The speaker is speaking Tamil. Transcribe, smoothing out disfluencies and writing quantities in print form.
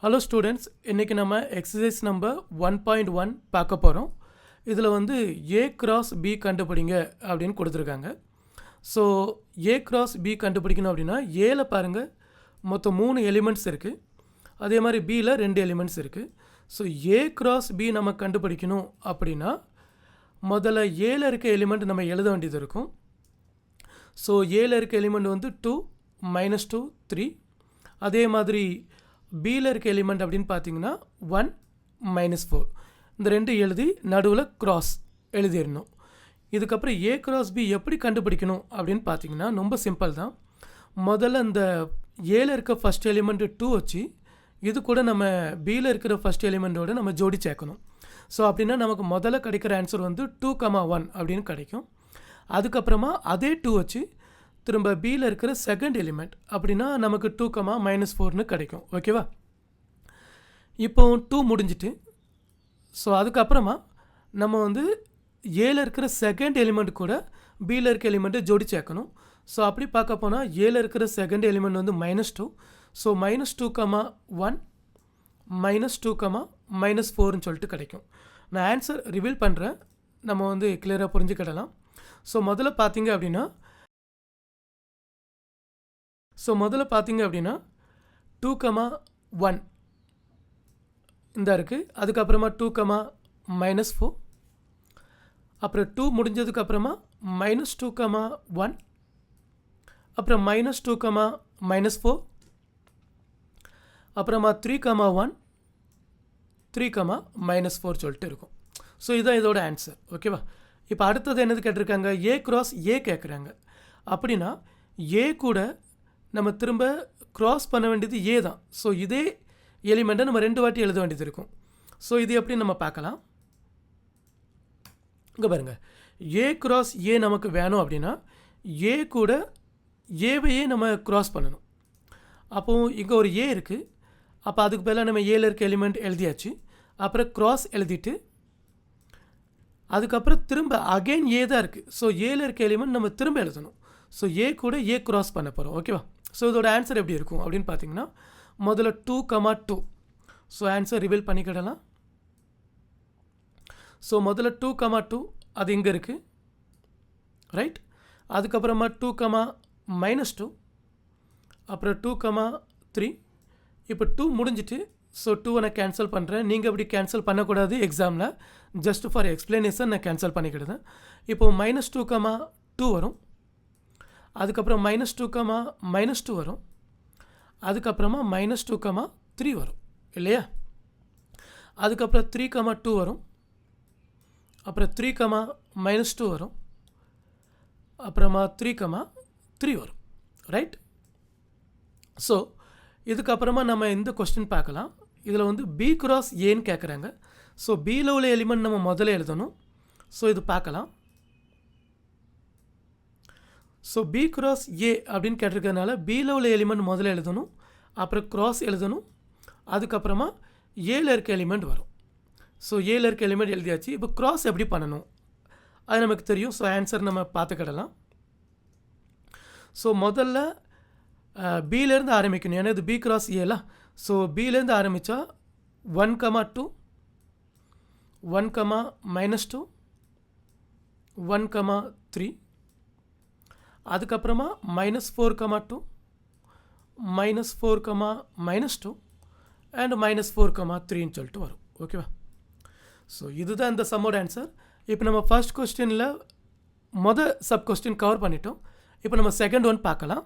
ஹலோ ஸ்டூடெண்ட்ஸ், இன்றைக்கி நம்ம எக்ஸசைஸ் நம்பர் 1.1 பார்க்க போகிறோம். இதில் வந்து ஏ கிராஸ் பி கண்டுபிடிங்க அப்படின்னு கொடுத்துருக்காங்க. ஸோ ஏ கிராஸ் பி கண்டுபிடிக்கணும் அப்படின்னா ஏல பாருங்கள் மொத்தம் 3 எலிமெண்ட்ஸ் இருக்குது. அதே மாதிரி பியில் 2 எலிமெண்ட்ஸ் இருக்குது. ஸோ ஏ கிராஸ் பி நம்ம கண்டுபிடிக்கணும் அப்படின்னா முதல்ல ஏல இருக்க எலிமெண்ட் நம்ம எழுத வேண்டியது இருக்கும். ஸோ ஏல இருக்க எலிமெண்ட் வந்து 2 -2 3. அதே மாதிரி பியில் இருக்க எலிமெண்ட் அப்படின்னு பார்த்தீங்கன்னா 1 -4. இந்த ரெண்டு எழுதி நடுவில் கிராஸ் எழுதிடணும். இதுக்கப்புறம் ஏ கிராஸ் பி எப்படி கண்டுபிடிக்கணும் அப்படின்னு பார்த்தீங்கன்னா ரொம்ப சிம்பிள் தான். முதல்ல இந்த ஏல இருக்க ஃபஸ்ட் எலிமெண்ட் 2 வச்சு இது கூட நம்ம பியில் இருக்கிற ஃபஸ்ட் எலிமெண்ட்டோட நம்ம ஜோடி சேர்க்கணும். ஸோ அப்படின்னா நமக்கு முதல்ல கிடைக்கிற ஆன்சர் வந்து 2,1 அப்படின்னு கிடைக்கும். அதுக்கப்புறமா அதே 2 வச்சு திரும்ப பியில் இருக்கிற செகண்ட் எலிமெண்ட் அப்படின்னா நமக்கு 2,-4ன்னு கிடைக்கும். ஓகேவா? இப்போ 2 முடிஞ்சிட்டு ஸோ அதுக்கப்புறமா நம்ம வந்து ஏல இருக்கிற செகண்ட் எலிமெண்ட் கூட பியில் இருக்க எலிமெண்ட்டை ஜோடி சேர்க்கணும். ஸோ அப்படி பார்க்க போனால் ஏல இருக்கிற செகண்ட் எலிமெண்ட் வந்து -2. ஸோ -2,1 -2,-4ன்னு சொல்லிட்டு கிடைக்கும். நான் ஆன்சர் ரிவீல் பண்ணுறேன், நம்ம வந்து கிளியராக புரிஞ்சுக்கிடலாம். ஸோ முதல்ல பார்த்தீங்க அப்படின்னா 2,1 இந்த இருக்குது. அதுக்கப்புறமா 2,-4. அப்புறம் 2 முடிஞ்சதுக்கப்புறமா -2,1 அப்புறம் -2,-4 அப்புறமா 3,1 3,-4 சொல்லிட்டு இருக்கும். ஸோ இதுதான் இதோட ஆன்சர். ஓகேவா? இப்போ அடுத்தது என்னது கேட்டிருக்காங்க, ஏ கிராஸ் ஏ கேட்குறாங்க. அப்படின்னா ஏ கூட நம்ம திரும்ப கிராஸ் பண்ண வேண்டியது ஏ தான். ஸோ இதே எலிமெண்ட்டை நம்ம 2 வாட்டி எழுத வேண்டியது இருக்கும். ஸோ இது எப்படி நம்ம பார்க்கலாம். இங்கே பாருங்கள், ஏ கிராஸ் ஏ நமக்கு வேணும் அப்படின்னா ஏ கூட ஏவையே நம்ம கிராஸ் பண்ணணும். அப்போது இங்கே ஒரு ஏ இருக்குது. அப்போ அதுக்கு பதிலாக நம்ம ஏல இருக்க எலிமெண்ட் எழுதியாச்சு. அப்புறம் கிராஸ் எழுதிட்டு அதுக்கப்புறம் திரும்ப அகெயின் ஏ தான் இருக்குது. ஸோ ஏல இருக்க எலிமெண்ட் நம்ம திரும்ப எழுதணும். ஸோ ஏ கூட ஏ கிராஸ் பண்ண போகிறோம். ஓகேவா? ஸோ இதோட ஆன்சர் எப்படி இருக்கும் அப்படின்னு பார்த்தீங்கன்னா முதல்ல 2,2. ஸோ ஆன்சர் ரிவீல் பண்ணிக்கிடலாம். ஸோ முதல்ல 2,2 அது இங்கே இருக்குது, ரைட்? அதுக்கப்புறமா 2,-2 அப்புறம் 2,3. இப்போ 2 முடிஞ்சிட்டு ஸோ 2 நான் கேன்சல் பண்ணுறேன். நீங்கள் அப்படி கேன்சல் பண்ணக்கூடாது எக்ஸாமில், ஜஸ்ட் ஃபார் எக்ஸ்பிளனேஷன் நான் கேன்சல் பண்ணிக்கிடுதேன். இப்போது -2,2 வரும். அதுக்கப்புறம் -2,-2 வரும். அதுக்கப்புறமா -2,3 வரும் இல்லையா? அதுக்கப்புறம் 3,2 வரும். அப்புறம் 3,-2 வரும். அப்புறமா 3,3 வரும், ரைட்? ஸோ இதுக்கப்புறமா நம்ம இந்த கொஸ்டின் பார்க்கலாம். இதில் வந்து பி கிராஸ் ஏன்னு கேட்குறாங்க. ஸோ பியில் உள்ள எலிமெண்ட் நம்ம முதல்ல எழுதணும். ஸோ இது பார்க்கலாம். ஸோ பி கிராஸ் ஏ அப்படின்னு கேட்டிருக்கிறதுனால பியில் உள்ள எலிமெண்ட் முதல்ல எழுதணும், அப்புறம் கிராஸ் எழுதணும், அதுக்கப்புறமா ஏல இருக்க எலிமெண்ட் வரும். ஸோ ஏல இருக்க எலிமெண்ட் எழுதியாச்சு. இப்போ கிராஸ் எப்படி பண்ணணும் அது நமக்கு தெரியும். ஸோ ஆன்சர் நம்ம பார்த்துக்கிடலாம். ஸோ முதல்ல பியிலேருந்து ஆரம்பிக்கணும், ஏன்னா இது பி கிராஸ் ஏலாம். ஸோ பியிலேருந்து ஆரம்பித்தா 1,2 1,-2 1,3 அதுக்கப்புறமா -4,2 -4,-2 அண்ட் -4,3ன்னு சொல்லிட்டு வரும். ஓகேவா? ஸோ இதுதான் இந்த சம்மோட ஆன்சர். இப்போ நம்ம ஃபர்ஸ்ட் கொஸ்டினில் சப் கொஸ்டின் கவர் பண்ணிட்டோம். இப்போ நம்ம செகண்ட் ஒன் பார்க்கலாம்.